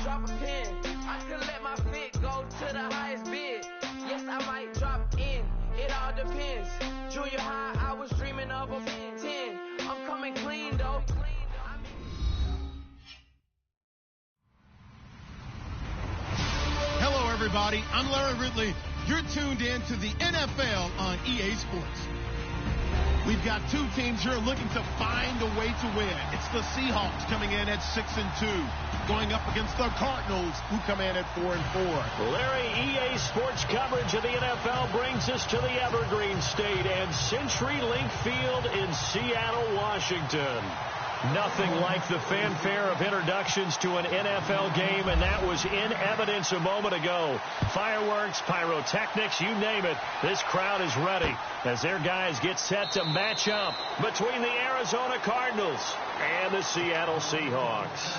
drop a pin. I could let my fit go to the highest bid. Yes, I might drop in. It all depends. Junior high, I was dreaming of a 10. I'm coming clean though. Hello, everybody. I'm Larry Ridley. You're tuned in to the NFL on EA Sports. We've got two teams here looking to find a way to win. It's the Seahawks coming in at 6-2, going up against the Cardinals, who come in at 4-4. Larry, EA Sports coverage of the NFL brings us to the Evergreen State and CenturyLink Field in Seattle, Washington. Nothing like the fanfare of introductions to an NFL game, and that was in evidence a moment ago. Fireworks, pyrotechnics, you name it. This crowd is ready as their guys get set to match up between the Arizona Cardinals and the Seattle Seahawks.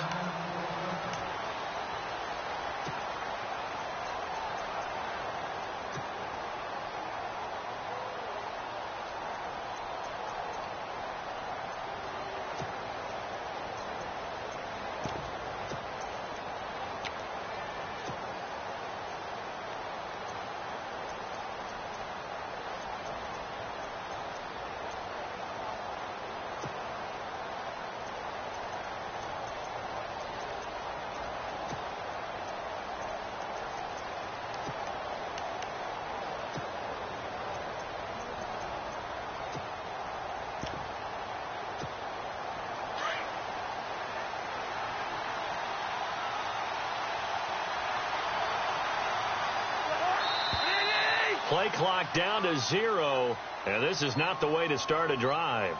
Play clock down to 0, and this is not the way to start a drive.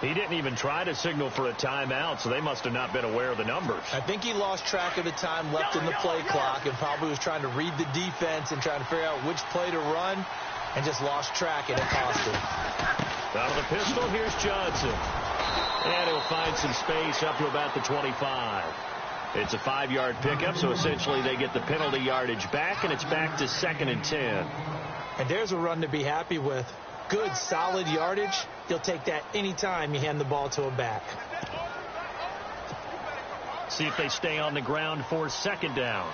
He didn't even try to signal for a timeout, so they must have not been aware of the numbers. I think he lost track of the time left in the play clock and probably was trying to read the defense and trying to figure out which play to run and just lost track, and it cost him. Out of the pistol, here's Johnson. And he'll find some space up to about the 25. It's a 5-yard pickup, so essentially they get the penalty yardage back, and it's back to 2nd and 10. And there's a run to be happy with. Good, solid yardage. You'll take that anytime you hand the ball to a back. See if they stay on the ground for 2nd down.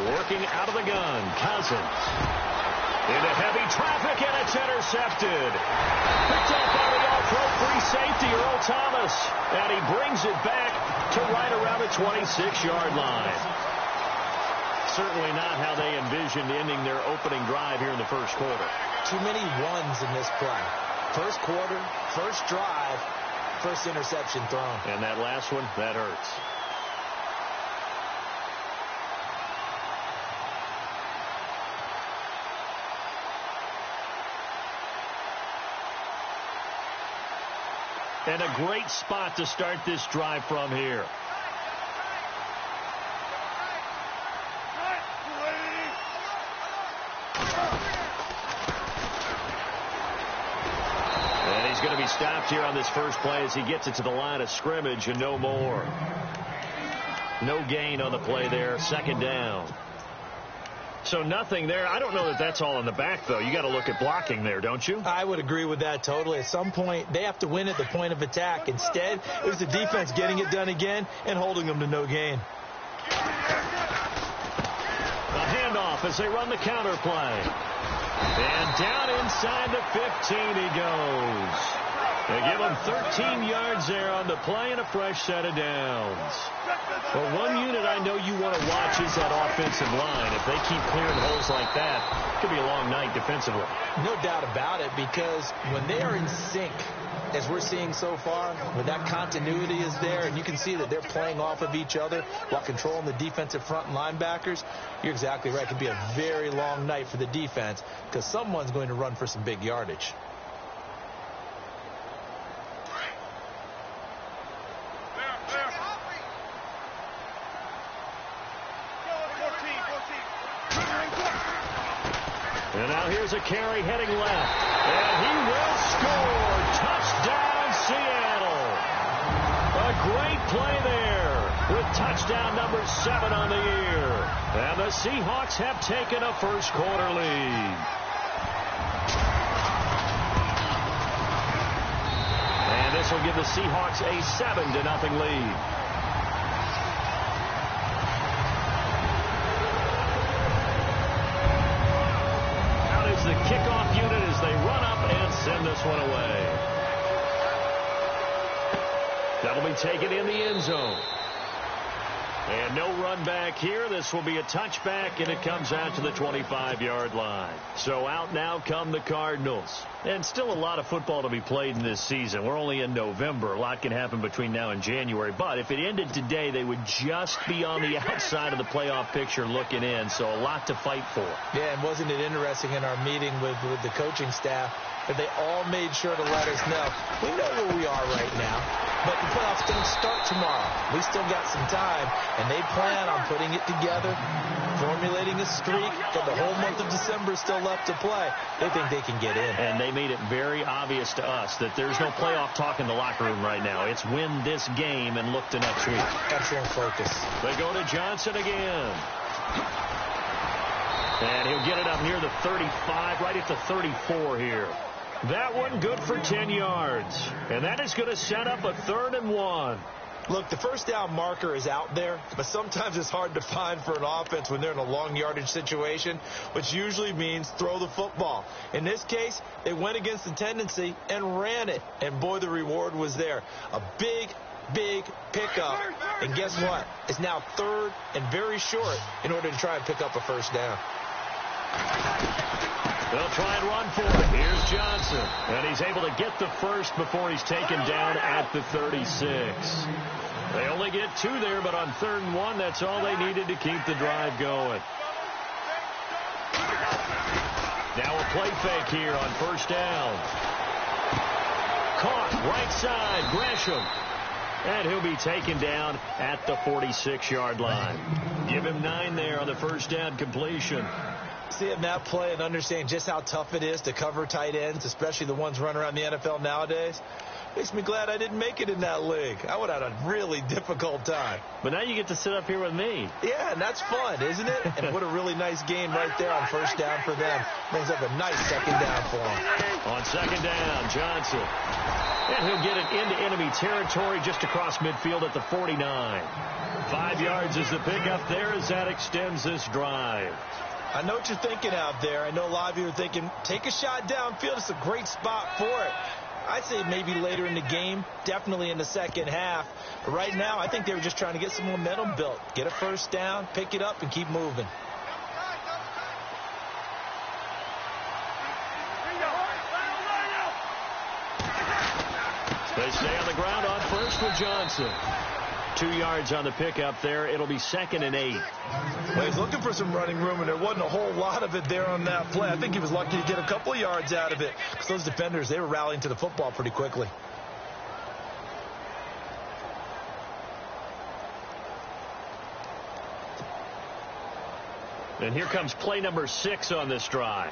Working out of the gun, Cousins. Into heavy traffic, and it's intercepted. Picked up by the all-pro free safety, Earl Thomas. And he brings it back to right around the 26-yard line. Certainly not how they envisioned ending their opening drive here in the first quarter. Too many ones in this play. First quarter, first drive, first interception thrown. And that last one, that hurts. And a great spot to start this drive from here. And he's going to be stopped here on this first play as he gets it to the line of scrimmage and no more. No gain on the play there. 2nd down. So nothing there. I don't know that that's all in the back, though. You got to look at blocking there, don't you? I would agree with that totally. At some point, they have to win at the point of attack. Instead, it was the defense getting it done again and holding them to no gain. A handoff as they run the counter play. And down inside the 15 he goes. They give him 13 yards there on the play and a fresh set of downs. Well, one unit I know you want to watch is that offensive line. If they keep clearing holes like that, it could be a long night defensively. No doubt about it, because when they are in sync, as we're seeing so far, when that continuity is there, and you can see that they're playing off of each other while controlling the defensive front and linebackers, you're exactly right. It could be a very long night for the defense because someone's going to run for some big yardage. And now here's a carry heading left. And he will score. Touchdown, Seattle. A great play there with touchdown number number 7 on the year. And the Seahawks have taken a first-quarter lead. And this will give the Seahawks a 7-0 lead. Out is the kickoff unit as they run up and send this one away. That'll be taken in the end zone. And no run back here. This will be a touchback, and it comes out to the 25-yard line. So out now come the Cardinals. And still a lot of football to be played in this season. We're only in November. A lot can happen between now and January. But if it ended today, they would just be on the outside of the playoff picture looking in. So a lot to fight for. Yeah, and wasn't it interesting in our meeting with the coaching staff that they all made sure to let us know, we know where we are right now, but the playoffs don't start tomorrow. We still got some time, and they plan on putting it together, formulating a streak, got the whole month of December still left to play. They think they can get in. And they made it very obvious to us that there's no playoff talk in the locker room right now. It's win this game and look to next week. Excellent focus. They go to Johnson again. And he'll get it up near the 35, right at the 34 here. That one good for 10 yards. And that is going to set up a 3rd and 1. Look, the first down marker is out there, but sometimes it's hard to find for an offense when they're in a long yardage situation, which usually means throw the football. In this case, they went against the tendency and ran it. And, boy, the reward was there. A big pickup. And guess what? It's now 3rd and very short in order to try and pick up a first down. They'll try and run for it. Here's Johnson. And he's able to get the first before he's taken down at the 36. They only get 2 there, but on 3rd and 1, that's all they needed to keep the drive going. Now a play fake here on first down. Caught right side, Gresham. And he'll be taken down at the 46-yard line. Give him 9 there on the first down completion. Seeing that play and understanding just how tough it is to cover tight ends, especially the ones running around the NFL nowadays, makes me glad I didn't make it in that league. I would have had a really difficult time. But now you get to sit up here with me. Yeah, and that's fun, isn't it? And what a really nice game right there on first down for them. Brings up a nice second down for them. On second down, Johnson. And he'll get it into enemy territory just across midfield at the 49. 5 yards is the pickup there as that extends this drive. I know what you're thinking out there. I know a lot of you are thinking, take a shot downfield. It's a great spot for it. I'd say maybe later in the game, definitely in the second half. But right now, I think they were just trying to get some momentum built. Get a first down, pick it up, and keep moving. They stay on the ground on first with Johnson. 2 yards on the pickup there. It'll be 2nd and 8. Well, he's looking for some running room, and there wasn't a whole lot of it there on that play. I think he was lucky to get a couple of yards out of it because those defenders, they were rallying to the football pretty quickly. And here comes play number 6 on this drive.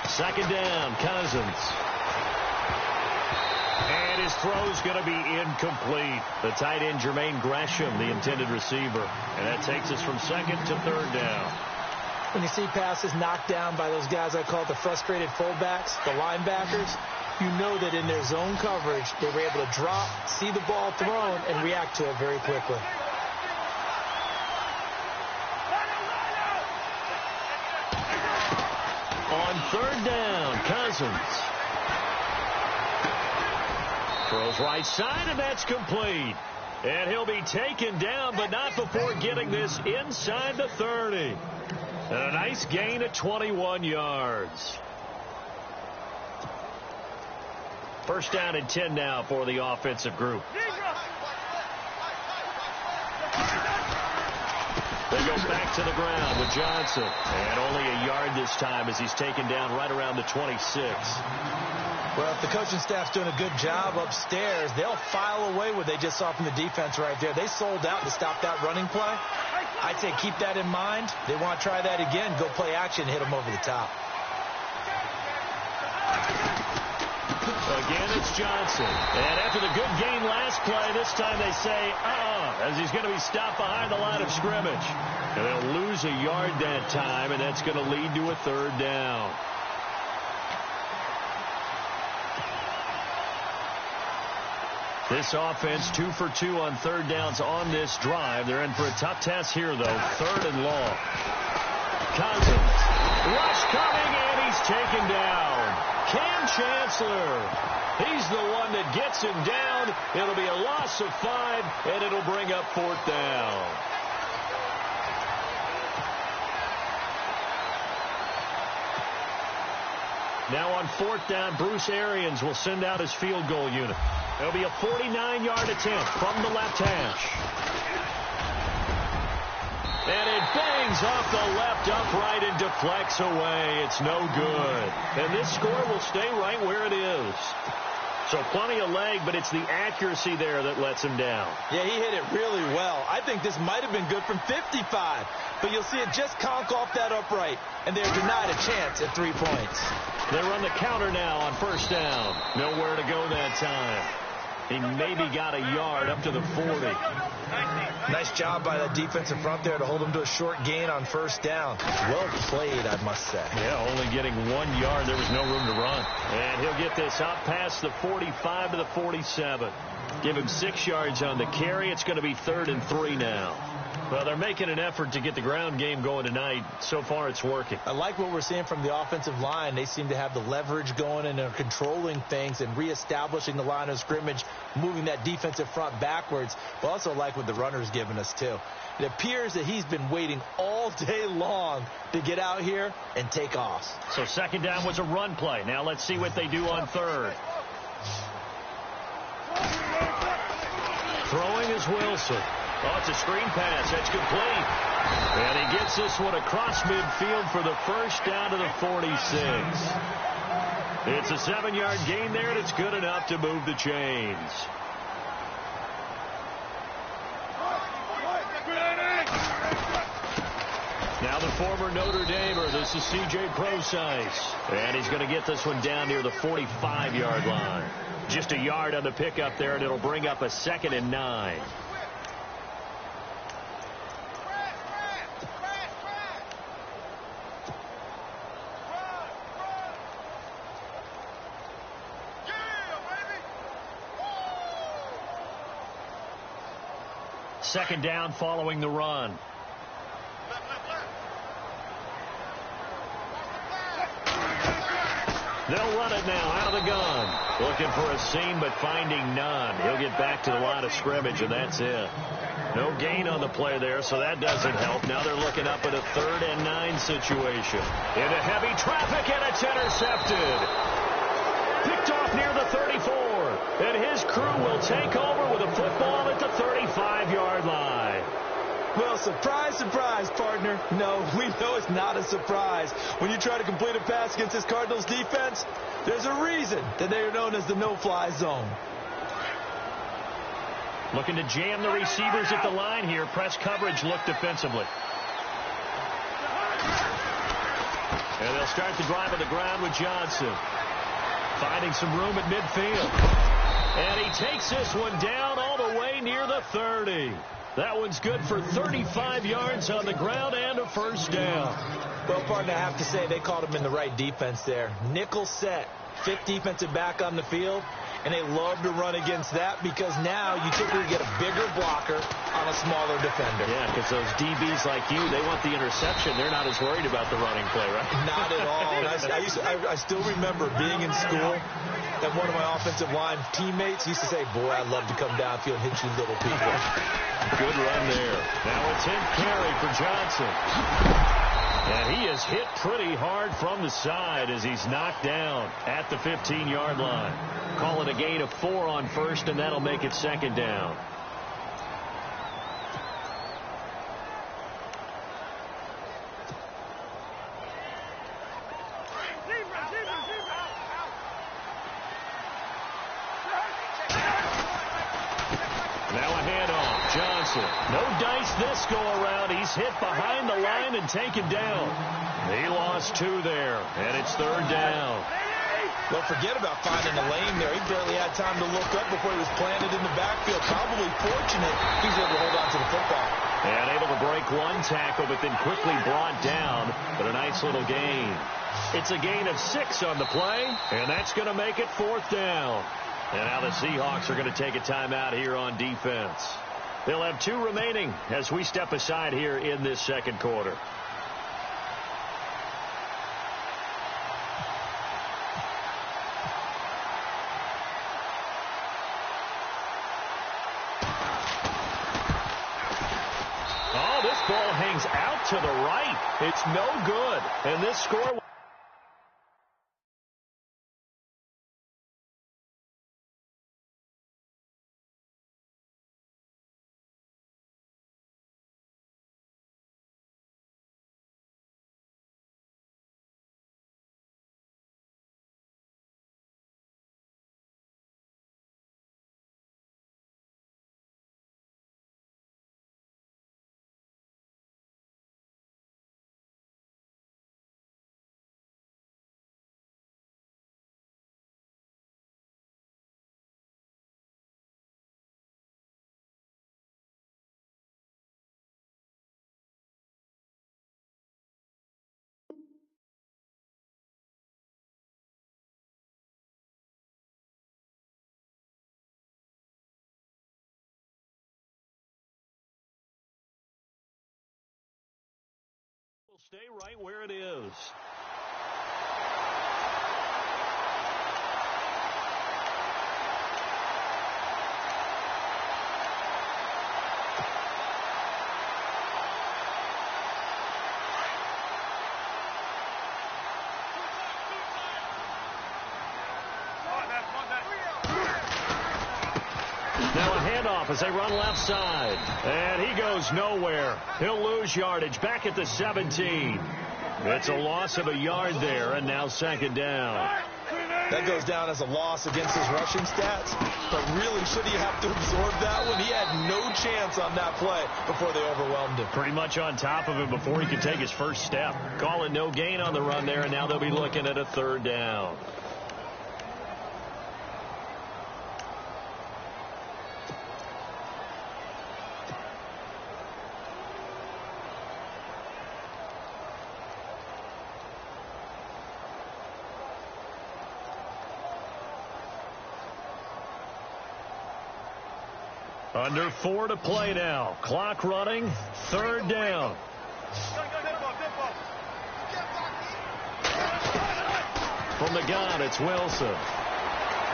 Second down, Cousins. And his throw's going to be incomplete. The tight end, Jermaine Gresham, the intended receiver. And that takes us from 2nd to 3rd down. When you see passes knocked down by those guys I call the frustrated fullbacks, the linebackers, you know that in their zone coverage, they were able to drop, see the ball thrown, and react to it very quickly. On 3rd down, Cousins. Throws right side, and that's complete. And he'll be taken down, but not before getting this inside the 30. And a nice gain of 21 yards. First down and 10 now for the offensive group. They go back to the ground with Johnson. And only a yard this time as he's taken down right around the 26. Well, if the coaching staff's doing a good job upstairs, they'll file away what they just saw from the defense right there. They sold out to stop that running play. I'd say keep that in mind. They want to try that again, go play action, hit them over the top. Again, it's Johnson. And after the good gain last play, this time they say, as he's going to be stopped behind the line of scrimmage. And they'll lose a yard that time, and that's going to lead to a third down. This offense 2 for 2 on third downs on this drive. They're in for a tough test here, though. Third and long. Cousins. Rush coming, and he's taken down. Cam Chancellor. He's the one that gets him down. It'll be a loss of 5, and it'll bring up fourth down. Now on fourth down, Bruce Arians will send out his field goal unit. It'll be a 49-yard attempt from the left hash. And it bangs off the left upright and deflects away. It's no good. And this score will stay right where it is. So plenty of leg, but it's the accuracy there that lets him down. Yeah, he hit it really well. I think this might have been good from 55. But you'll see it just conk off that upright. And they're denied a chance at 3 points. They run the counter now on first down. Nowhere to go that time. He maybe got a yard up to the 40. Nice job by the defensive front there to hold him to a short gain on first down. Well played, I must say. Yeah, only getting 1 yard. There was no room to run. And he'll get this up past the 45 to the 47. Give him 6 yards on the carry. It's going to be 3rd and 3 now. Well, they're making an effort to get the ground game going tonight. So far, it's working. I like what we're seeing from the offensive line. They seem to have the leverage going, and they're controlling things and reestablishing the line of scrimmage, moving that defensive front backwards. But also like what the runner's giving us, too. It appears that he's been waiting all day long to get out here and take off. So second down was a run play. Now let's see what they do on third. Throwing is Wilson. Oh, it's a screen pass. That's complete. And he gets this one across midfield for the first down to the 46. It's a 7-yard gain there, and it's good enough to move the chains. Now the former Notre Damer. This is C.J. Prosise. And he's going to get this one down near the 45-yard line. Just a yard on the pickup there, and it'll bring up a 2nd and 9. Second down following the run. They'll run it now out of the gun. Looking for a seam, but finding none. He'll get back to the line of scrimmage, and that's it. No gain on the play there, so that doesn't help. Now they're looking up at a 3rd and 9 situation. Into heavy traffic, and it's intercepted. Picked off near the 34. And his crew will take over with a football at the 35-yard line. Well, surprise, surprise, partner. No, we know it's not a surprise. When you try to complete a pass against this Cardinals defense, there's a reason that they are known as the no-fly zone. Looking to jam the receivers at the line here. Press coverage look defensively. And they'll start the drive on the ground with Johnson. Finding some room at midfield. And he takes this one down all the way near the 30. That one's good for 35 yards on the ground and a first down. Well, partner, I have to say they caught him in the right defense there. Nickel set, 5th defensive back on the field. And they love to run against that because now you typically get a bigger blocker on a smaller defender. Yeah, because those DBs like you, they want the interception. They're not as worried about the running play, right? Not at all. I still remember being in school and one of my offensive line teammates used to say, boy, I'd love to come downfield and hit you little people. Good run there. Now a 10th carry for Johnson. And he is hit pretty hard from the side as he's knocked down at the 15-yard line. Call it a gain of 4 on first, and that'll make it 2nd down. Now a handoff. Johnson. No dice this go around. He's hit behind the line and taken down. He lost 2 there, and it's 3rd down. Well, forget about finding a lane there. He barely had time to look up before he was planted in the backfield. Probably fortunate he's able to hold on to the football. And able to break one tackle, but then quickly brought down. But a nice little gain. It's a gain of 6 on the play, and that's going to make it 4th down. And now the Seahawks are going to take a timeout here on defense. They'll have 2 remaining as we step aside here in this second quarter. Oh, this ball hangs out to the right. It's no good. And this score... Stay right where it is. Now a handoff as they run left side. And he goes nowhere. He'll lose yardage back at the 17. It's a loss of a yard there, and now 2nd down. That goes down as a loss against his rushing stats. But really, should he have to absorb that one? He had no chance on that play before they overwhelmed him. Pretty much on top of him before he could take his first step. Call it no gain on the run there, and now they'll be looking at a 3rd down. Under 4 to play now. Clock running. 3rd down. From the gun, it's Wilson.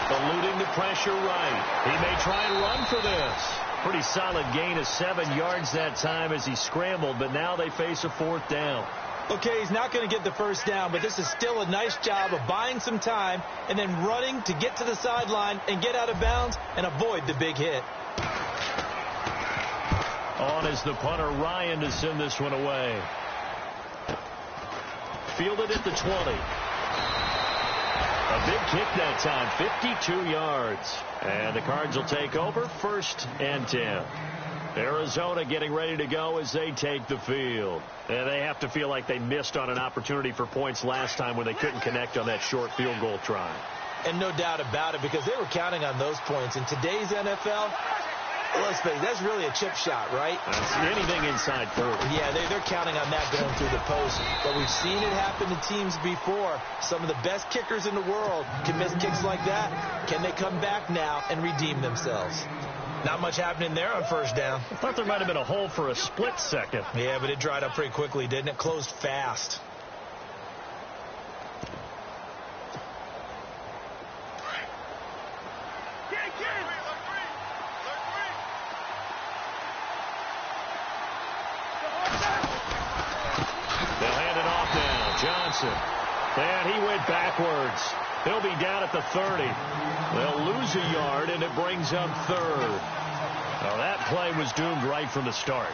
Eluding the pressure right. He may try and run for this. Pretty solid gain of 7 yards that time as he scrambled, but now they face a 4th down. Okay, he's not going to get the first down, but this is still a nice job of buying some time and then running to get to the sideline and get out of bounds and avoid the big hit. On is the punter, Ryan, to send this one away. Fielded at the 20. A big kick that time, 52 yards. And the Cards will take over, 1st and 10. Arizona getting ready to go as they take the field. And they have to feel like they missed on an opportunity for points last time when they couldn't connect on that short field goal try. And no doubt about it, because they were counting on those points. In today's NFL, let's face it, that's really a chip shot, right? That's anything inside 40. Yeah, they're counting on that going through the post. But we've seen it happen to teams before. Some of the best kickers in the world can miss kicks like that. Can they come back now and redeem themselves? Not much happening there on 1st down. I thought there might have been a hole for a split second. Yeah, but it dried up pretty quickly, didn't it? Closed fast. Johnson. And he went backwards. He'll be down at the 30. They'll lose a yard, and it brings up 3rd. Well, that play was doomed right from the start.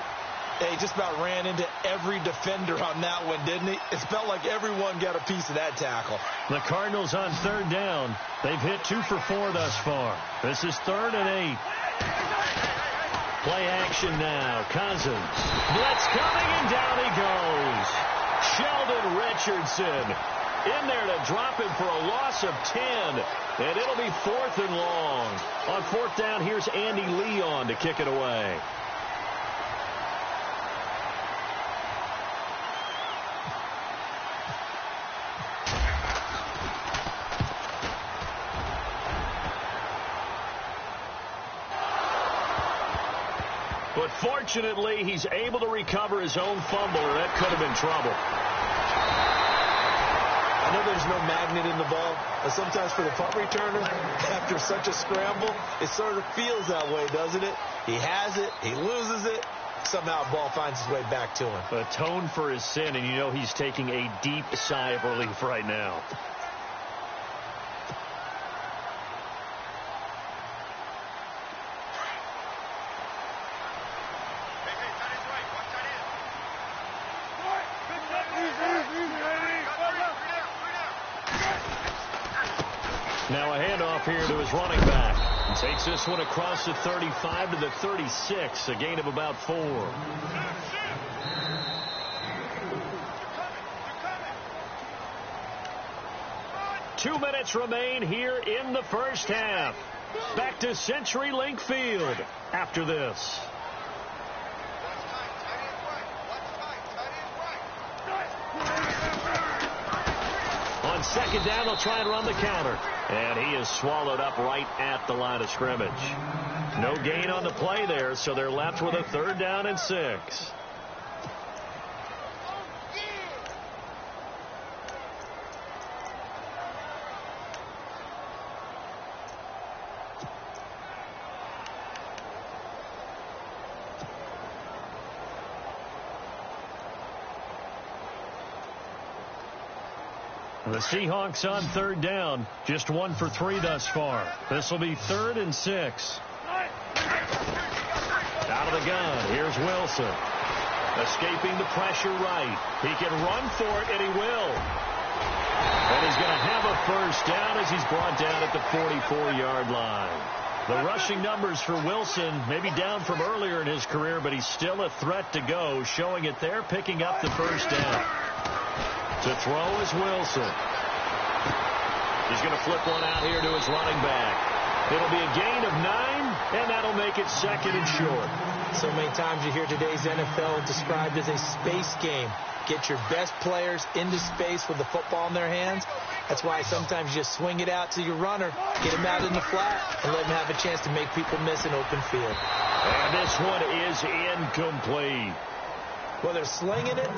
He just about ran into every defender on that one, didn't he? It felt like everyone got a piece of that tackle. The Cardinals on 3rd down. They've hit 2 for 4 thus far. This is 3rd and 8. Play action now. Cousins. Blitz coming, and down he goes. Sheldon Richardson in there to drop him for a loss of 10. And it'll be 4th and long. On 4th down, here's Andy Leon to kick it away. But fortunately, he's able to recover his own fumble, or that could have been trouble. I know there's no magnet in the ball, but sometimes for the punt returner, after such a scramble, it sort of feels that way, doesn't it? He has it, he loses it, somehow the ball finds its way back to him. Atone for his sin, and you know he's taking a deep sigh of relief right now. Now a handoff here to his running back. He takes this one across the 35 to the 36, a gain of about 4. 2 minutes remain here in the first half. Back to CenturyLink Field after this. On 2nd down, they'll try and run the counter. And he is swallowed up right at the line of scrimmage. No gain on the play there, so they're left with a 3rd down and 6. The Seahawks on 3rd down, just 1 for 3 thus far. This will be 3rd and 6. Out of the gun, here's Wilson. Escaping the pressure right. He can run for it, and he will. And he's going to have a 1st down as he's brought down at the 44-yard line. The rushing numbers for Wilson maybe down from earlier in his career, but he's still a threat to go, showing it there, picking up the 1st down. To throw is Wilson. He's going to flip one out here to his running back. It'll be a gain of 9, and that'll make it 2nd and short. So many times you hear today's NFL described as a space game. Get your best players into space with the football in their hands. That's why sometimes you just swing it out to your runner, get him out in the flat, and let him have a chance to make people miss an open field. And this one is incomplete. Well, they're slinging it.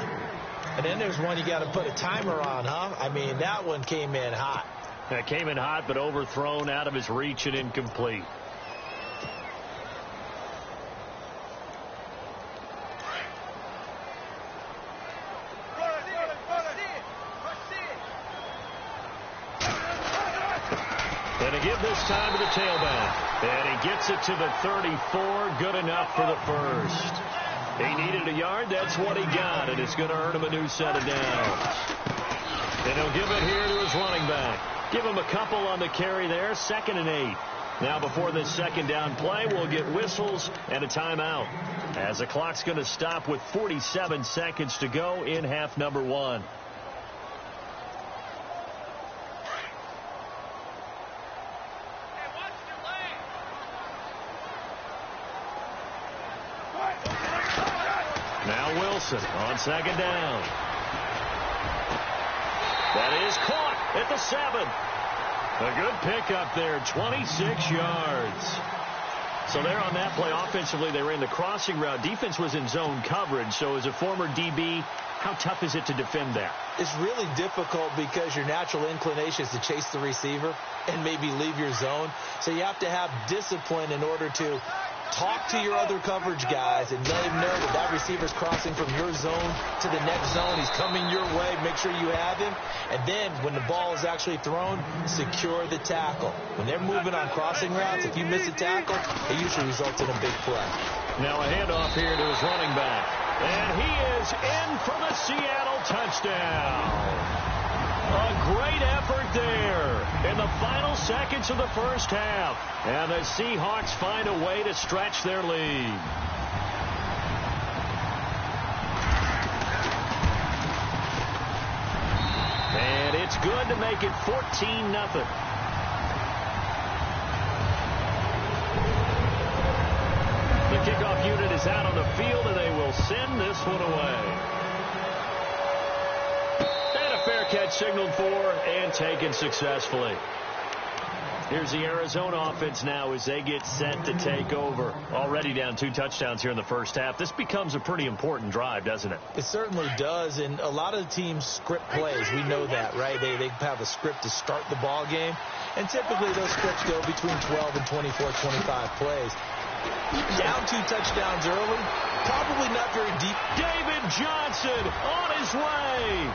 And then there's one you got to put a timer on, huh? I mean, that one came in hot. That came in hot, but overthrown, out of his reach, and incomplete. And a give this time to the tailback. And he gets it to the 34. Good enough for the 1st. He needed a yard. That's what he got, and it's going to earn him a new set of downs. And he'll give it here to his running back. Give him a couple on the carry there. 2nd and 8. Now before this 2nd down play, we'll get whistles and a timeout, as the clock's going to stop with 47 seconds to go in half number 1. Now Wilson on 2nd down. That is caught at the 7. A good pickup there, 26 yards. So there on that play, offensively, they ran the crossing route. Defense was in zone coverage, so as a former DB, how tough is it to defend that? It's really difficult because your natural inclination is to chase the receiver and maybe leave your zone. So you have to have discipline in order to talk to your other coverage guys and let him know that that receiver's crossing from your zone to the next zone. He's coming your way. Make sure you have him. And then when the ball is actually thrown, secure the tackle. When they're moving on crossing routes, if you miss a tackle, it usually results in a big play. Now a handoff here to his running back. And he is in for the Seattle touchdown. A great effort there in the final seconds of the first half. And the Seahawks find a way to stretch their lead. And it's good to make it 14-0. The kickoff unit is out on the field, and they will send this one away. And a fair catch signaled for and taken successfully. Here's the Arizona offense now as they get set to take over. Already down 2 touchdowns here in the first half. This becomes a pretty important drive, doesn't it? It certainly does, and a lot of the teams script plays. We know that, right? They have a script to start the ball game, and typically those scripts go between 12 and 24, 25 plays. Down 2 touchdowns early, probably not very deep. David Johnson on his way.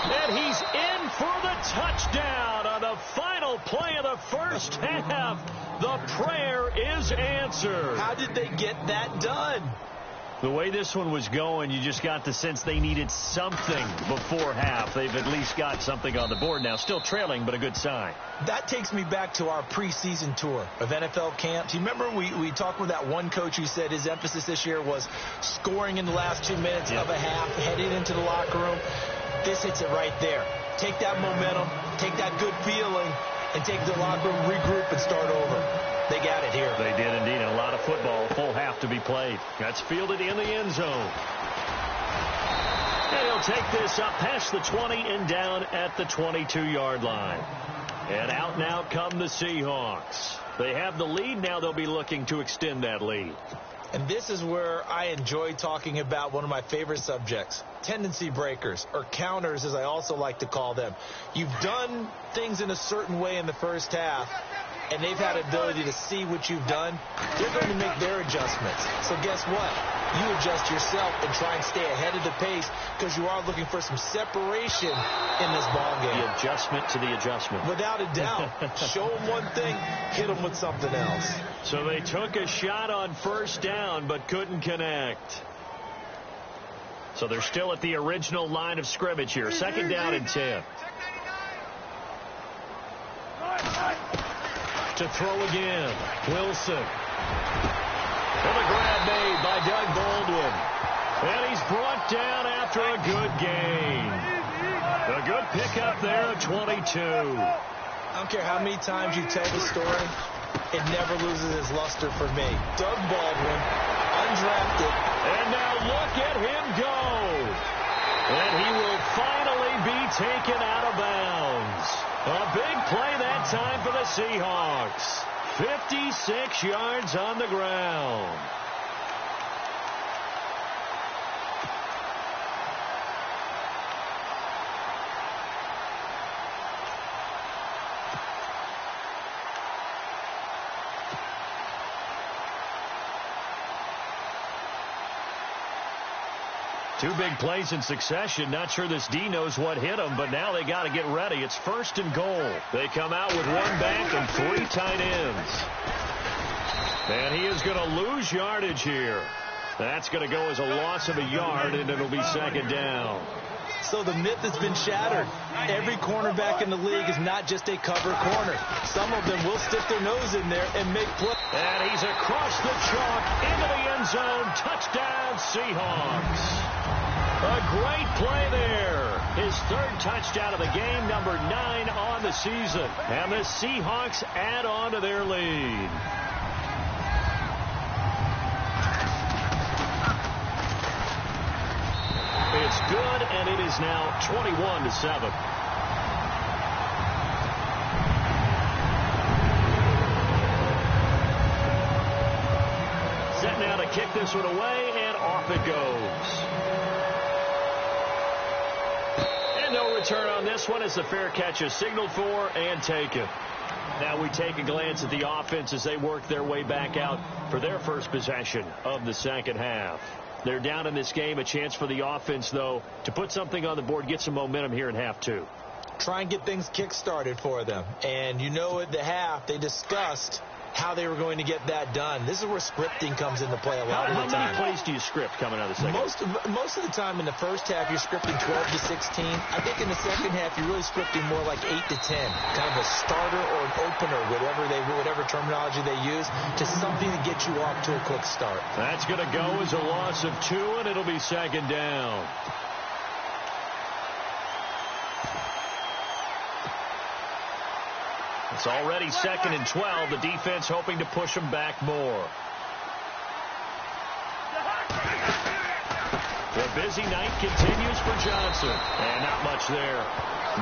And he's in for the touchdown on the final play of the first half. The prayer is answered. How did they get that done? The way this one was going, you just got the sense they needed something before half. They've at least got something on the board now. Still trailing, but a good sign. That takes me back to our preseason tour of NFL camp. Do you remember we talked with that one coach who said his emphasis this year was scoring in the last 2 minutes of a half, heading into the locker room? This hits it right there. Take that momentum, take that good feeling, and take the locker room, regroup, and start over. They got it here. They did indeed. And a lot of football, full half to be played. That's fielded in the end zone. And he'll take this up past the 20 and down at the 22-yard line. And out now come the Seahawks. They have the lead. Now they'll be looking to extend that lead. And this is where I enjoy talking about one of my favorite subjects, tendency breakers, or counters, as I also like to call them. You've done things in a certain way in the first half, and they've had the ability to see what you've done. They're going to make their adjustments. So guess what? You adjust yourself and try and stay ahead of the pace because you are looking for some separation in this ball game. The adjustment to the adjustment. Without a doubt. Show them one thing, hit them with something else. So they took a shot on first down but couldn't connect. So they're still at the original line of scrimmage here. Second down and 10. To throw again. Wilson. And a grab made by Doug Baldwin. And he's brought down after a good gain. A good pickup there at 22. I don't care how many times you tell the story, it never loses its luster for me. Doug Baldwin, undrafted. And now look at him go. And he will finally be taken out of bounds. A big play that time for the Seahawks. 56 yards on the ground. Two big plays in succession. Not sure this D knows what hit them, but now they got to get ready. It's first and goal. They come out with one back and 3 tight ends. And he is going to lose yardage here. That's going to go as a loss of a yard, and it'll be second down. So the myth has been shattered. Every cornerback in the league is not just a cover corner. Some of them will stick their nose in there and make plays. And he's across the chalk into the end zone. Touchdown, Seahawks. A great play there. His 3rd touchdown of the game, number 9 on the season. And the Seahawks add on to their lead. It's good, and it is now 21-7. Set now to kick this one away, and off it goes. And no return on this one as the fair catch is signaled for and taken. Now we take a glance at the offense as they work their way back out for their first possession of the second half. They're down in this game. A chance for the offense, though, to put something on the board, get some momentum here in half 2. Try and get things kick-started for them. And you know at the half, they discussed how they were going to get that done. This is where scripting comes into play a lot of the time. How many plays do you script coming out of the second? Most of the time in the first half, you're scripting 12 to 16. I think in the second half, you're really scripting more like 8 to 10. Kind of a starter or an opener, whatever terminology they use, to something to get you off to a quick start. That's going to go as a loss of 2, and it'll be second down. It's already 2nd and 12. The defense hoping to push them back more. The busy night continues for Johnson. And not much there.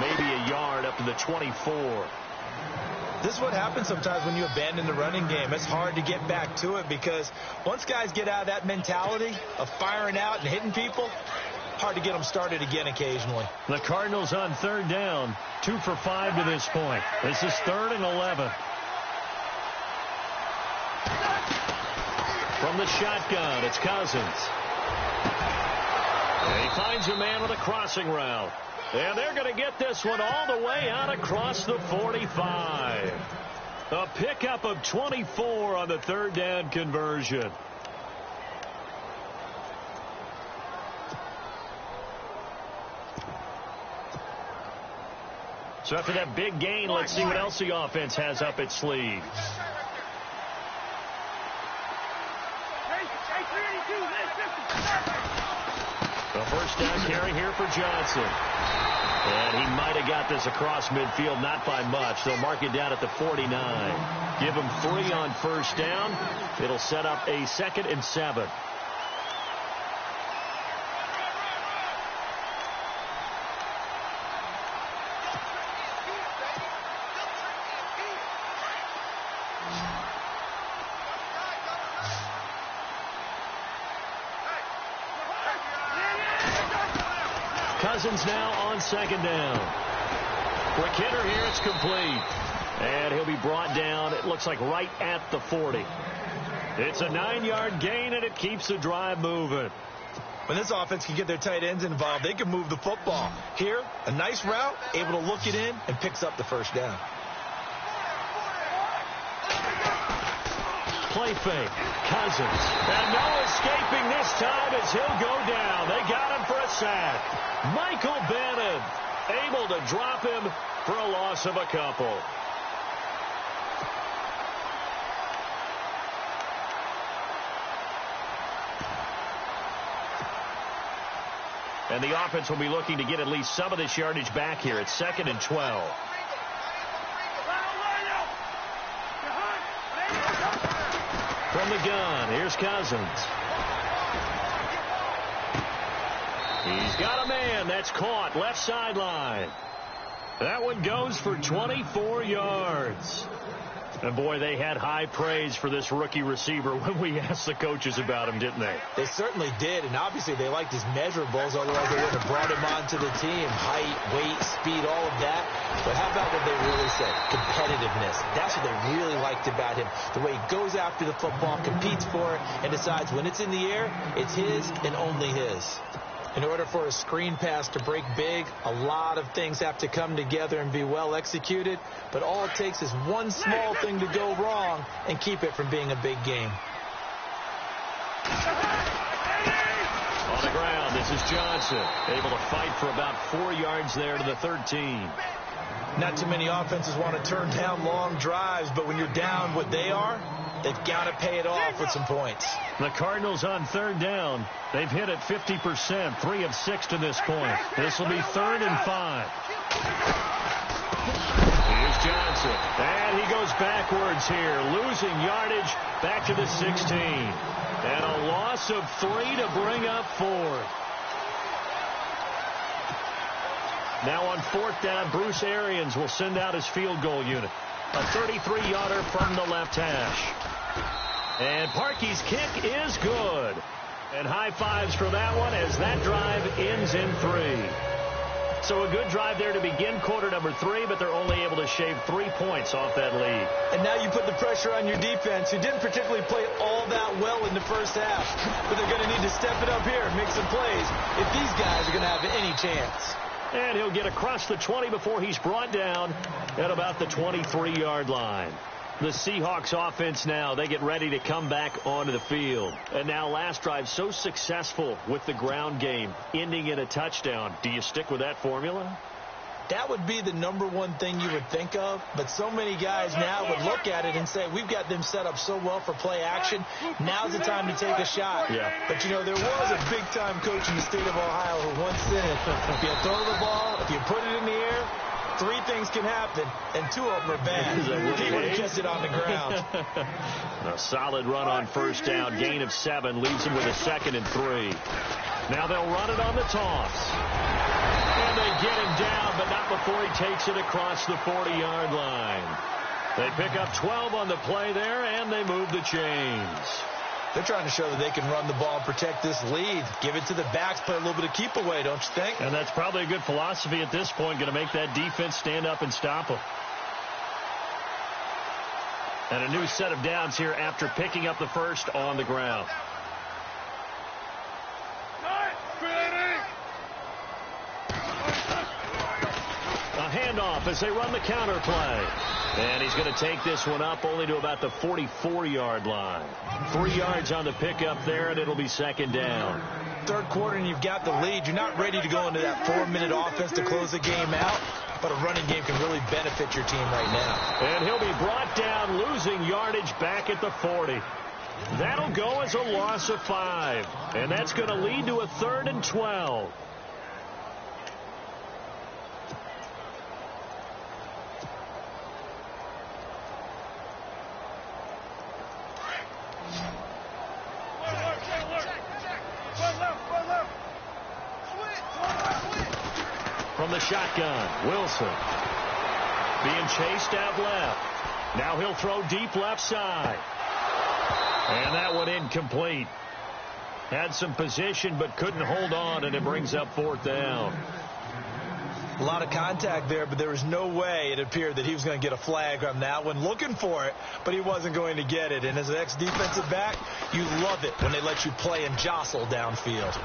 Maybe a yard up to the 24. This is what happens sometimes when you abandon the running game. It's hard to get back to it because once guys get out of that mentality of firing out and hitting people, hard to get them started again occasionally. The Cardinals on 3rd down, 2 for 5 to this point. This is 3rd and 11. From the shotgun, it's Cousins. And he finds a man with a crossing route. And they're going to get this one all the way out across the 45. A pickup of 24 on the 3rd down conversion. So after that big gain, let's see what else the offense has up its sleeve. A first down carry here for Johnson. And he might have got this across midfield, not by much. They'll mark it down at the 49. Give him 3 on first down. It'll set up a 2nd and 7. Cousins now on 2nd down. Quick hitter here. It's complete. And he'll be brought down, it looks like, right at the 40. It's a 9-yard gain, and it keeps the drive moving. When this offense can get their tight ends involved, they can move the football. Here, a nice route, able to look it in, and picks up the first down. Play fake. Cousins. And no escaping this time as he'll go down. They got him for a sack. Michael Bannon able to drop him for a loss of a couple. And the offense will be looking to get at least some of this yardage back here. It's 2nd and 12. From the gun, here's Cousins. He's got a man. That's caught. Left sideline. That one goes for 24 yards. And, boy, they had high praise for this rookie receiver when we asked the coaches about him, didn't they? They certainly did, and obviously they liked his measurables, otherwise they wouldn't have brought him onto the team. Height, weight, speed, all of that. But how about what they really said? Competitiveness. That's what they really liked about him. The way he goes after the football, competes for it, and decides when it's in the air, it's his and only his. In order for a screen pass to break big, a lot of things have to come together and be well executed. But all it takes is one small thing to go wrong and keep it from being a big game. On the ground, this is Johnson. Able to fight for about 4 yards there to the 13. Not too many offenses want to turn down long drives, but when you're down what they are, they've got to pay it off with some points. The Cardinals on 3rd down. They've hit it 50%, 3 of 6 to this point. This will be 3rd and 5. Here's Johnson. And he goes backwards here, losing yardage back to the 16. And a loss of 3 to bring up 4th. Now on 4th down, Bruce Arians will send out his field goal unit. A 33-yarder from the left hash. And Parkey's kick is good. And high fives for that one as that drive ends in 3. So a good drive there to begin quarter number 3, but they're only able to shave 3 points off that lead. And now you put the pressure on your defense, who didn't particularly play all that well in the first half. But they're going to need to step it up here and make some plays if these guys are going to have any chance. And he'll get across the 20 before he's brought down at about the 23-yard line. The Seahawks offense now, they get ready to come back onto the field. And now last drive so successful with the ground game, ending in a touchdown. Do you stick with that formula? That would be the number one thing you would think of, but so many guys now would look at it and say, we've got them set up so well for play action. Now's the time to take a shot. Yeah. But, you know, there was a big-time coach in the state of Ohio who once said, if you throw the ball, if you put it in the air, Three things can happen, and two of them are bad. He would have kept it on the ground. A solid run on first down. Gain of 7 leaves him with a 2nd and 3. Now they'll run it on the toss. And they get him down, but not before he takes it across the 40-yard line. They pick up 12 on the play there, and they move the chains. They're trying to show that they can run the ball and protect this lead. Give it to the backs, play a little bit of keep away, don't you think? And that's probably a good philosophy at this point, going to make that defense stand up and stop them. And a new set of downs here after picking up the first on the ground. A handoff as they run the counter play. And he's going to take this one up only to about the 44-yard line. 3 yards on the pickup there, and it'll be 2nd down. Third quarter, and you've got the lead. You're not ready to go into that 4-minute offense to close the game out, but a running game can really benefit your team right now. And he'll be brought down, losing yardage back at the 40. That'll go as a loss of 5. And that's going to lead to a 3rd and 12. From the shotgun, Wilson being chased out left. Now he'll throw deep left side. And that one incomplete. Had some position but couldn't hold on, and it brings up 4th down. A lot of contact there, but there was no way it appeared that he was going to get a flag on that one. Looking for it, but he wasn't going to get it. And as an ex-defensive back, you love it when they let you play and jostle downfield.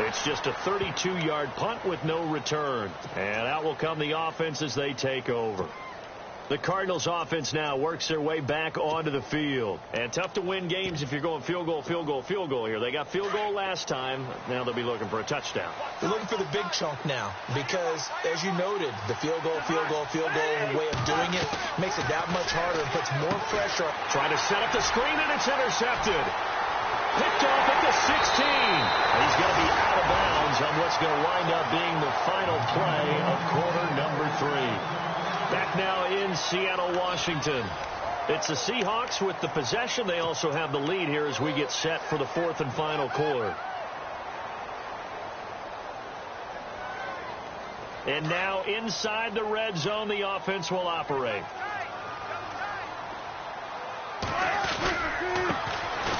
It's just a 32-yard punt with no return. And out will come the offense as they take over. The Cardinals offense now works their way back onto the field. And tough to win games if you're going field goal, field goal, field goal here. They got field goal last time. Now they'll be looking for a touchdown. They're looking for the big chunk now because, as you noted, the field goal way of doing it makes it that much harder and puts more pressure. Trying to set up the screen, and it's intercepted. Picked off at the 16. He's going to be out of bounds on what's going to wind up being the final play of quarter number 3. Back now in Seattle, Washington. It's the Seahawks with the possession. They also have the lead here as we get set for the 4th and final quarter. And now inside the red zone, the offense will operate.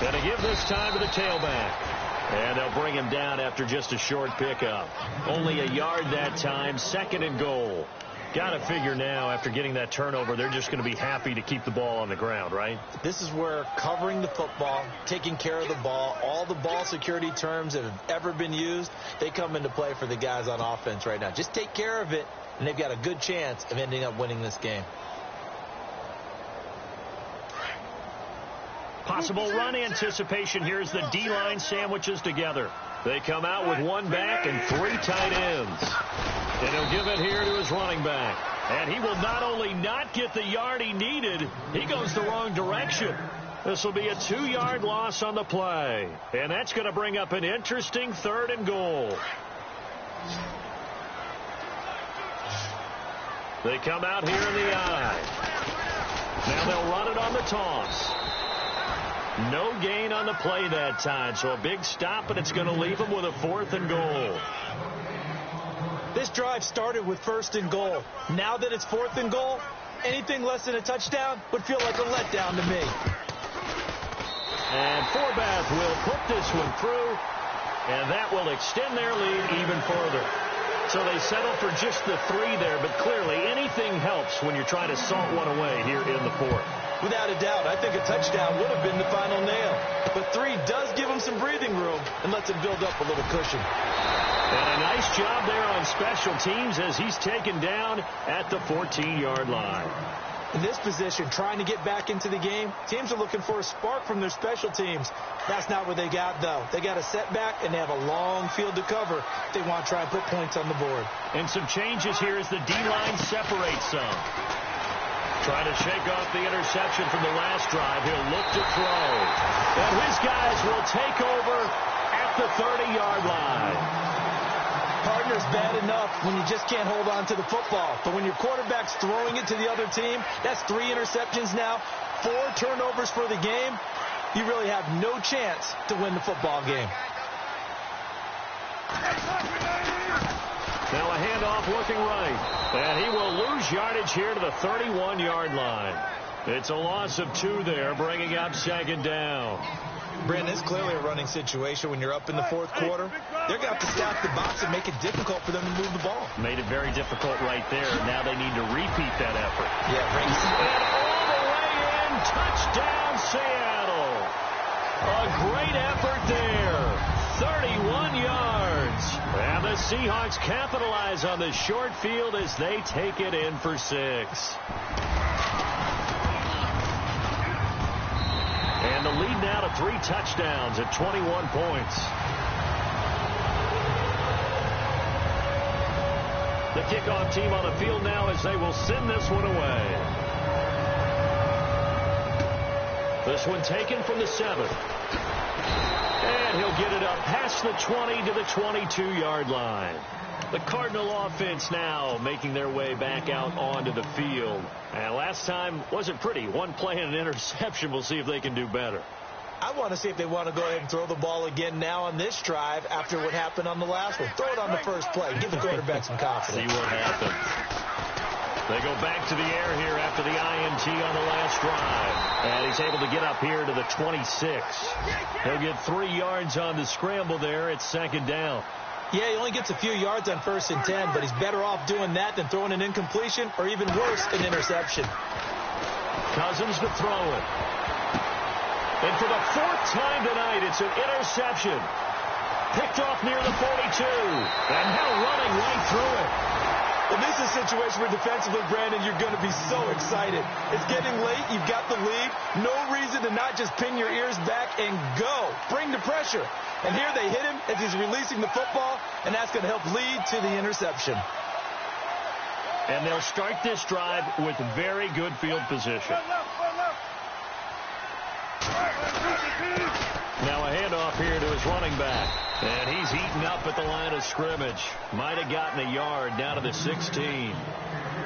Going to give this time to the tailback. And they'll bring him down after just a short pickup. Only a yard that time, 2nd and goal. Got to figure now, after getting that turnover, they're just going to be happy to keep the ball on the ground, right? This is where covering the football, taking care of the ball, all the ball security terms that have ever been used, they come into play for the guys on offense right now. Just take care of it, and they've got a good chance of ending up winning this game. Possible run anticipation here as the D-line sandwiches together. They come out with 1 back and 3 tight ends. And he'll give it here to his running back. And he will not only not get the yard he needed, he goes the wrong direction. This will be a 2-yard loss on the play. And that's going to bring up an interesting 3rd and goal. They come out here in the eye. Now they'll run it on the toss. No gain on the play that time, so a big stop, and it's going to leave them with a 4th and goal. This drive started with 1st and goal. Now that it's 4th and goal, anything less than a touchdown would feel like a letdown to me. And Forbath will put this one through, and that will extend their lead even further. So they settle for just the 3 there, but clearly anything helps when you're trying to salt one away here in the 4th. Without a doubt, I think a touchdown would have been the final nail. But 3 does give them some breathing room and lets them build up a little cushion. And a nice job there on special teams as he's taken down at the 14-yard line. In this position, trying to get back into the game, teams are looking for a spark from their special teams. That's not what they got, though. They got a setback, and they have a long field to cover if they want to try and put points on the board. And some changes here as the D-line separates some. Trying to shake off the interception from the last drive. He'll look to throw. And his guys will take over at at the 30-yard line. Partner's bad enough when you just can't hold on to the football. But when your quarterback's throwing it to the other team, that's 3 interceptions now, 4 turnovers for the game. You really have no chance to win the football game. Now a handoff looking right. And he will lose yardage here to the 31-yard line. It's a loss of 2 there, bringing up 2nd down. Brandon, it's clearly a running situation when you're up in the 4th quarter. They're going to have to stack the box and make it difficult for them to move the ball. Made it very difficult right there. Now they need to repeat that effort. Yeah, and all the way in, touchdown Seattle. A great effort there. 31 yards. And the Seahawks capitalize on the short field as they take it in for 6. And the lead now to 3 touchdowns at 21 points. The kickoff team on the field now as they will send this one away. This one taken from the 7. And he'll get it up past the 20 to the 22-yard line. The Cardinal offense now making their way back out onto the field. And last time wasn't pretty. 1 play and an interception. We'll see if they can do better. I want to see if they want to go ahead and throw the ball again now on this drive after what happened on the last one. Throw it on the first play. Give the quarterback some confidence. See what happens. They go back to the air here after the INT on the last drive. And he's able to get up here to the 26. He'll get 3 yards on the scramble there. It's 2nd down. Yeah, he only gets a few yards on 1st and 10, but he's better off doing that than throwing an incompletion or even worse, an interception. Cousins to throw it. And for the 4th time tonight, it's an interception. Picked off near the 42. And now running right through it. Well, this is a situation where defensively, Brandon, you're going to be so excited. It's getting late. You've got the lead. No reason to not just pin your ears back and go. Bring the pressure. And here they hit him as he's releasing the football, and that's going to help lead to the interception. And they'll start this drive with very good field position. Now a handoff here to his running back. And he's eaten up at the line of scrimmage. Might have gotten a yard down to the 16.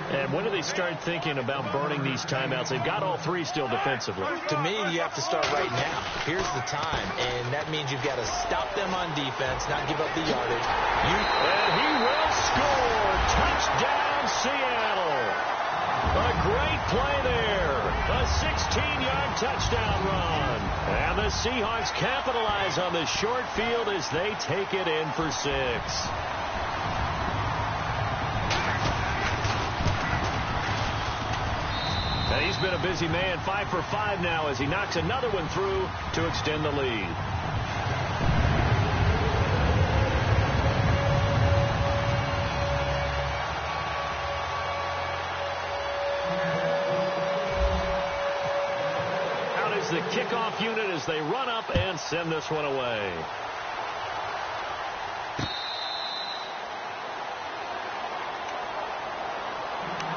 And when do they start thinking about burning these timeouts? They've got all 3 still defensively. To me, you have to start right now. Here's the time, and that means you've got to stop them on defense, not give up the yardage. And he will score. Touchdown, Seattle. A great play there. A 16-yard touchdown run. And the Seahawks capitalize on the short field as they take it in for 6. And he's been a busy man, 5 for 5 now as he knocks another one through to extend the lead. Out is the kickoff unit as they run up and send this one away.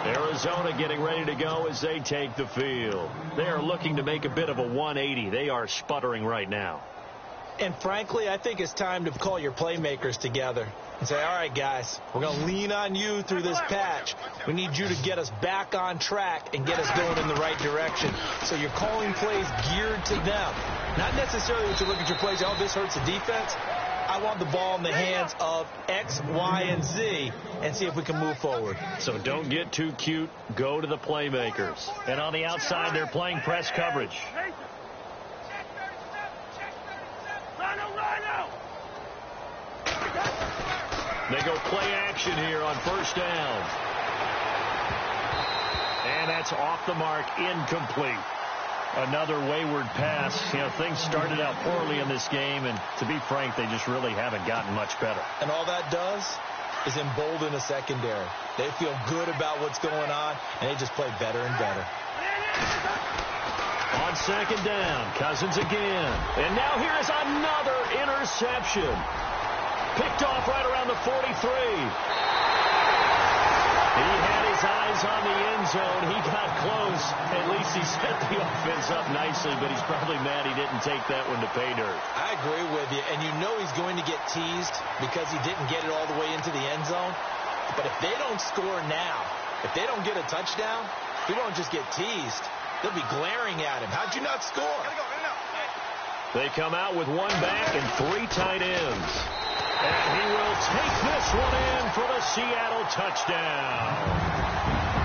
Arizona getting ready to go as they take the field. They are looking to make a bit of a 180. They are sputtering right now. And frankly, I think it's time to call your playmakers together and say, all right, guys, we're going to lean on you through this patch. We need you to get us back on track and get us going in the right direction. So you're calling plays geared to them. Not necessarily that you look at your plays, oh, this hurts the defense. I want the ball in the hands of X, Y, and Z and see if we can move forward. So don't get too cute. Go to the playmakers. And on the outside, they're playing press coverage. They go play action here on 1st down. And that's off the mark, incomplete. Another wayward pass. You know, things started out poorly in this game, and to be frank, they just really haven't gotten much better. And all that does is embolden a secondary. They feel good about what's going on, and they just play better and better. On 2nd down, Cousins again. And now here is another interception. Picked off right around the 43. He had his eyes on the end zone. He got close. At least he set the offense up nicely, but he's probably mad he didn't take that one to pay dirt. I agree with with you, and you know he's going to get teased because he didn't get it all the way into the end zone. But if they don't score now, if they don't get a touchdown, he won't just get teased. They'll be glaring at him. How'd you not score? They come out with one back and 3 tight ends. And he will take this one in for the Seattle touchdown.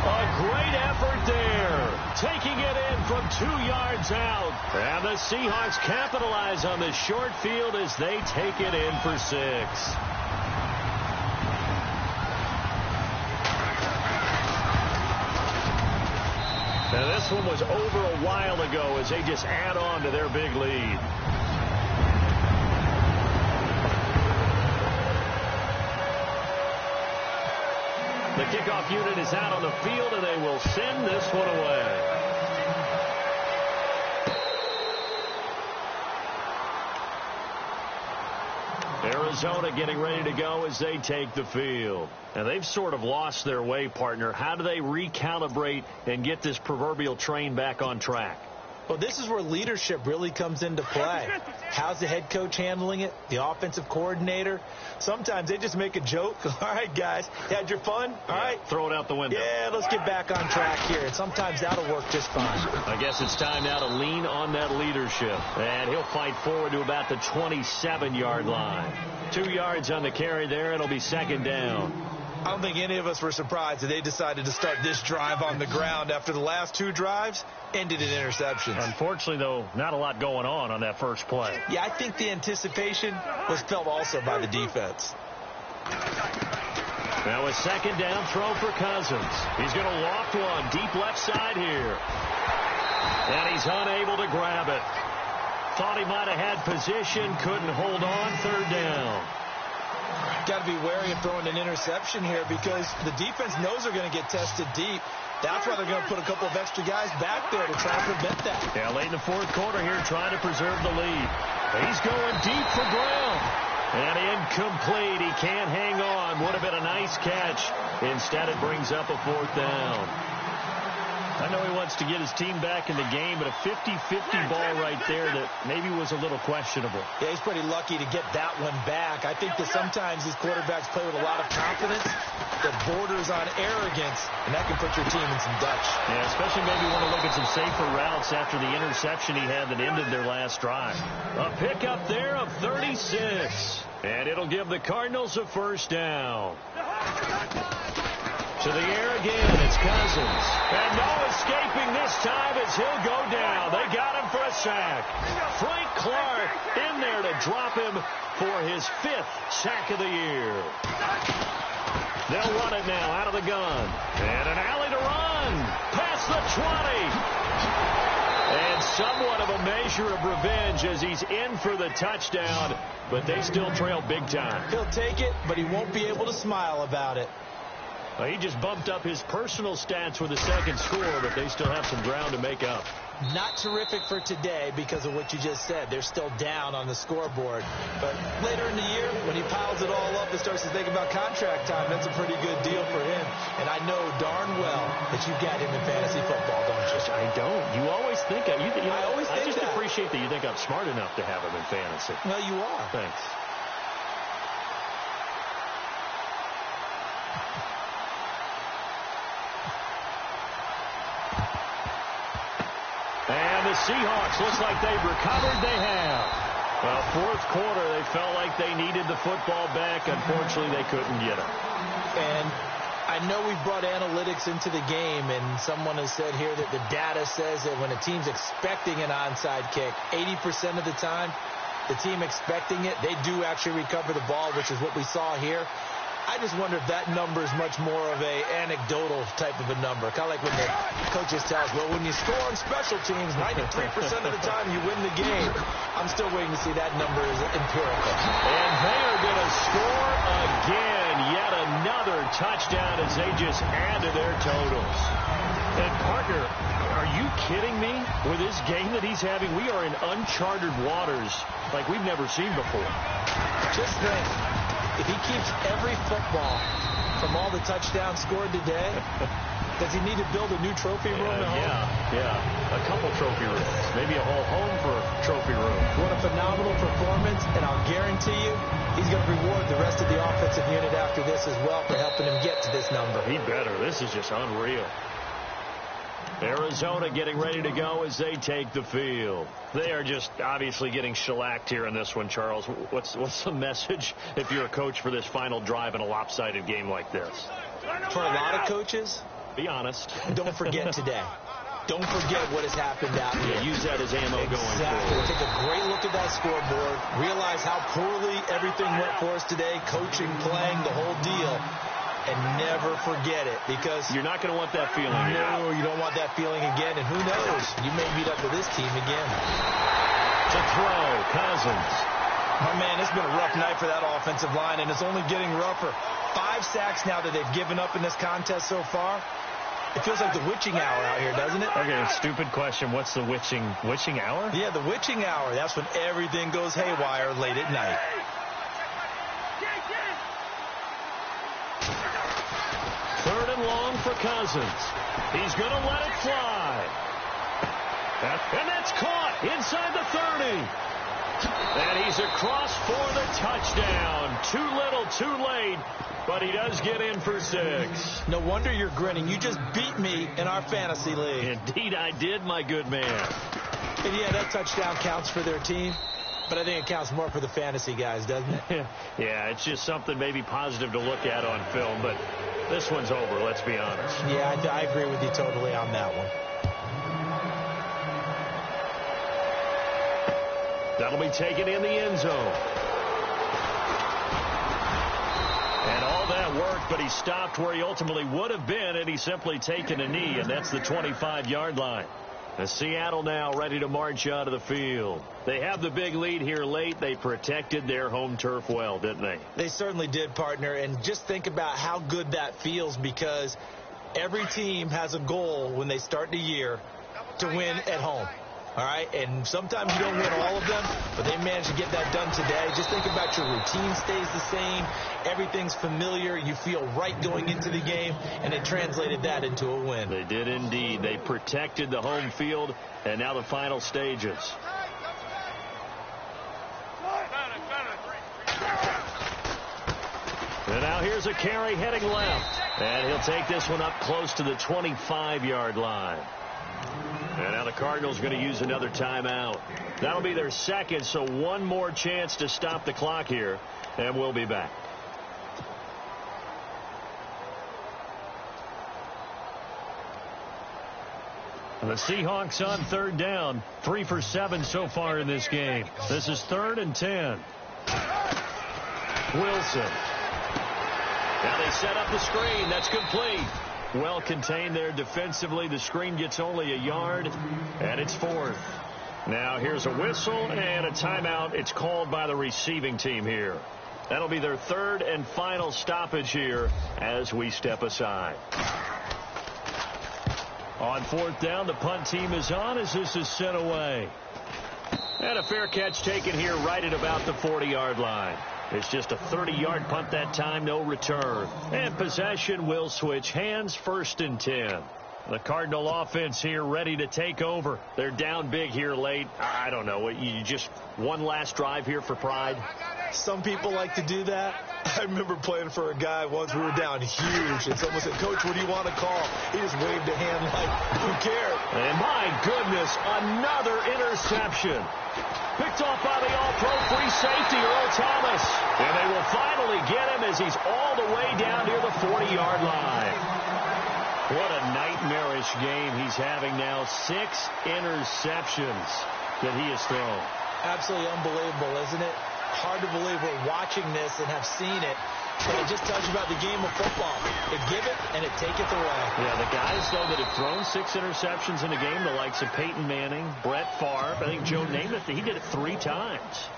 A great effort there, taking it in from 2 yards out. And the Seahawks capitalize on the short field as they take it in for 6. Now this one was over a while ago as they just add on to their big lead. The kickoff unit is out on the field, and they will send this one away. Arizona getting ready to go as they take the field. Now, they've sort of lost their way, partner. How do they recalibrate and get this proverbial train back on track? Well, this is where leadership really comes into play. How's the head coach handling it? The offensive coordinator? Sometimes they just make a joke. All right, guys, you had your fun? All right. Throw it out the window. Yeah, let's get back on track here. And sometimes that'll work just fine. I guess it's time now to lean on that leadership. And he'll fight forward to about the 27-yard line. 2 yards on the carry there. It'll be second down. I don't think any of us were surprised that they decided to start this drive on the ground after the last 2 drives ended in interceptions. Unfortunately, though, not a lot going on that first play. Yeah, I think the anticipation was felt also by the defense. Now a second down throw for Cousins. He's going to loft one deep left side here. And he's unable to grab it. Thought he might have had position, couldn't hold on, third down. Got to be wary of throwing an interception here because the defense knows they're going to get tested deep. That's why they're going to put a couple of extra guys back there to try and prevent that. Yeah, late in the fourth quarter here trying to preserve the lead. He's going deep for Brown. And incomplete. He can't hang on. Would have been a nice catch. Instead, it brings up a fourth down. I know he wants to get his team back in the game, but a 50-50 ball right there that maybe was a little questionable. Yeah, he's pretty lucky to get that one back. I think that sometimes these quarterbacks play with a lot of confidence that borders on arrogance, and that can put your team in some Dutch. Yeah, especially maybe want to look at some safer routes after the interception he had that ended their last drive. A pickup there of 36, and it'll give the Cardinals a first down. To the air again, it's Cousins. And no escaping this time as he'll go down. They got him for a sack. Frank Clark in there to drop him for his 5th sack of the year. They'll run it now out of the gun. And an alley to run. Past the 20. And somewhat of a measure of revenge as he's in for the touchdown. But they still trail big time. He'll take it, but he won't be able to smile about it. Well, he just bumped up his personal stats with a second score, but they still have some ground to make up. Not terrific for today because of what you just said. They're still down on the scoreboard. But later in the year, when he piles it all up and starts to think about contract time, that's a pretty good deal for him. And I know darn well that you've got him in fantasy football, don't you? I don't. You always think I just that. appreciate that you think I'm smart enough to have him in fantasy. Well, you are. Thanks. And the Seahawks, looks like they've recovered. They have. Well, fourth quarter, they felt like they needed the football back. Unfortunately, they couldn't get it. And I know we've brought analytics into the game, and someone has said here that the data says that when a team's expecting an onside kick, 80% of the time, the team expecting it, they do actually recover the ball, which is what we saw here. I just wonder if that number is much more of a anecdotal type of a number. Kind of like when the coaches tell us, well, when you score on special teams, 93% of the time you win the game. I'm still waiting to see that number is empirical. And they are going to score again. Yet another touchdown as they just add to their totals. And partner, are you kidding me? With this game that he's having, we are in uncharted waters like we've never seen before. Just think. If he keeps every football from all the touchdowns scored today, does he need to build a new trophy room at home? Yeah. A couple trophy rooms. Maybe a whole home for trophy rooms. What a phenomenal performance, and I'll guarantee you he's going to reward the rest of the offensive unit after this as well for helping him get to this number. He better. This is just unreal. Arizona getting ready to go as they take the field. They are just obviously getting shellacked here in this one, Charles. What's the message if you're a coach for this final drive in a lopsided game like this? For a lot of coaches, be honest. Don't forget today. Don't forget what has happened out here. Yeah, use that as ammo going forward. Take a great look at that scoreboard. Realize how poorly everything went for us today. Coaching, playing, the whole deal. And never forget it, because you're not going to want that feeling. No, you don't want that feeling again. And who knows? You may meet up with this team again. To throw, Cousins. Oh, man, it's been a rough night for that offensive line, and it's only getting rougher. 5 sacks now that they've given up in this contest so far. It feels like the witching hour out here, doesn't it? Okay, stupid question. What's the witching hour? Yeah, the witching hour. That's when everything goes haywire late at night. Third and long for Cousins. He's going to let it fly. And that's caught inside the 30. And he's across for the touchdown. Too little, too late. But he does get in for 6. No wonder you're grinning. You just beat me in our fantasy league. Indeed I did, my good man. And yeah, that touchdown counts for their team. But I think it counts more for the fantasy guys, doesn't it? Yeah, it's just something maybe positive to look at on film. But this one's over, let's be honest. Yeah, I agree with you totally on that one. That'll be taken in the end zone. And all that worked, but he stopped where he ultimately would have been, and he's simply taken a knee, and that's the 25-yard line. The Seattle now ready to march out of the field. They have the big lead here late. They protected their home turf well, didn't they? They certainly did, partner. And just think about how good that feels, because every team has a goal when they start the year to win at home. All right, and sometimes you don't win all of them, but they managed to get that done today. Just think about your routine stays the same. Everything's familiar. You feel right going into the game, and they translated that into a win. They did indeed. They protected the home field, and now the final stages. And now here's a carry heading left, and he'll take this one up close to the 25-yard line. And now the Cardinals are going to use another timeout. That'll be their second, so one more chance to stop the clock here, and we'll be back. The Seahawks on third down, 3 for 7 so far in this game. This is 3rd and 10. Wilson. Now they set up the screen. That's complete. Well contained there defensively. The screen gets only a yard, and it's 4th. Now here's a whistle and a timeout. It's called by the receiving team here. That'll be their 3rd and final stoppage here as we step aside. On 4th down, the punt team is on as this is sent away. And a fair catch taken here right at about the 40-yard line. It's just a 30-yard punt that time, no return. And possession will switch hands, 1st and 10. The Cardinal offense here ready to take over. They're down big here late. I don't know. You just one last drive here for pride? Some people like to do that. I remember playing for a guy once. We were down huge, and someone said, "Coach, what do you want to call?" He just waved a hand like, who cares? And my goodness, another interception. Picked off by the all-pro free safety, Earl Thomas. And they will finally get him as he's all the way down near the 40-yard line. What a nightmarish game he's having now. 6 interceptions that he has thrown. Absolutely unbelievable, isn't it? Hard to believe we're watching this and have seen it. But it just tells you about the game of football. It give it and it take it away. Yeah, the guys, though, that have thrown 6 interceptions in a game, the likes of Peyton Manning, Brett Favre, I think Joe Namath, he did it 3 times.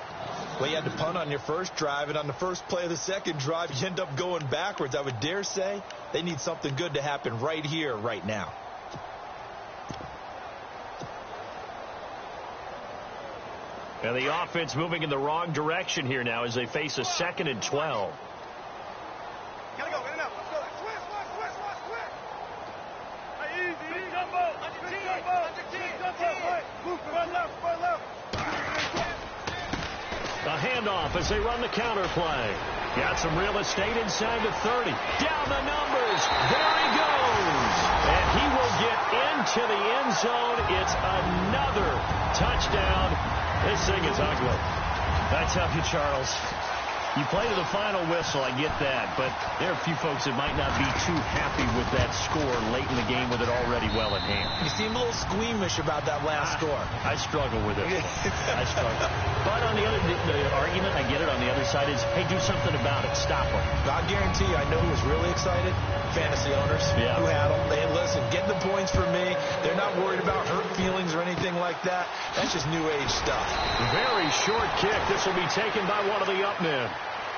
Well, you had to punt on your first drive, and on the first play of the second drive, you end up going backwards. I would dare say they need something good to happen right here, right now. And the offense moving in the wrong direction here now as they face a 2nd and 12. Gotta go, get it up. Let's go. Switch. Hey, easy. Jumbo. Move, left. A handoff as they run the counter play. Got some real estate inside the 30. Down the numbers. There he goes. And he will get into the end zone. It's another touchdown. This thing is ugly. I tell you, Charles, you play to the final whistle, I get that, but there are a few folks that might not be too happy with that score late in the game with it already well in hand. You seem a little squeamish about that last score. I struggle with it. I struggle. But on the argument, I get it, on the other side is, hey, do something about it. Stop them. I guarantee you, I know who was really excited. Fantasy owners who had them. They listen, get the points for me. They're not worried about hurt feelings or anything like that. That's just new age stuff. Very short kick. This will be taken by one of the up men.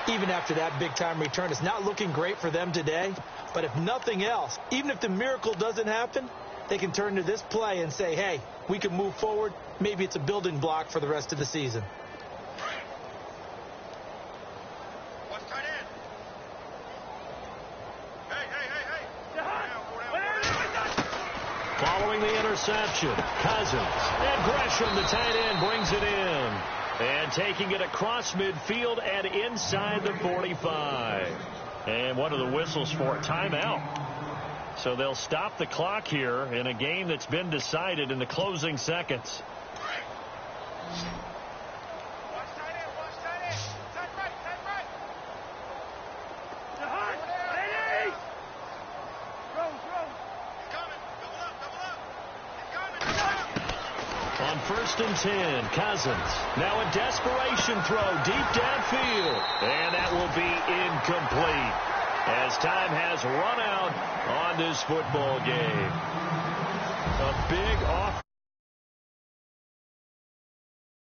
Even after that big-time return, it's not looking great for them today. But if nothing else, even if the miracle doesn't happen, they can turn to this play and say, hey, we can move forward. Maybe it's a building block for the rest of the season. Following the interception, Cousins. And Gresham, the tight end, brings it in. And taking it across midfield and inside the 45. And one of the whistles for a timeout. So they'll stop the clock here in a game that's been decided in the closing seconds. On 1st and 10, Cousins. Now a desperation throw deep downfield. And that will be incomplete as time has run out on this football game. A big off.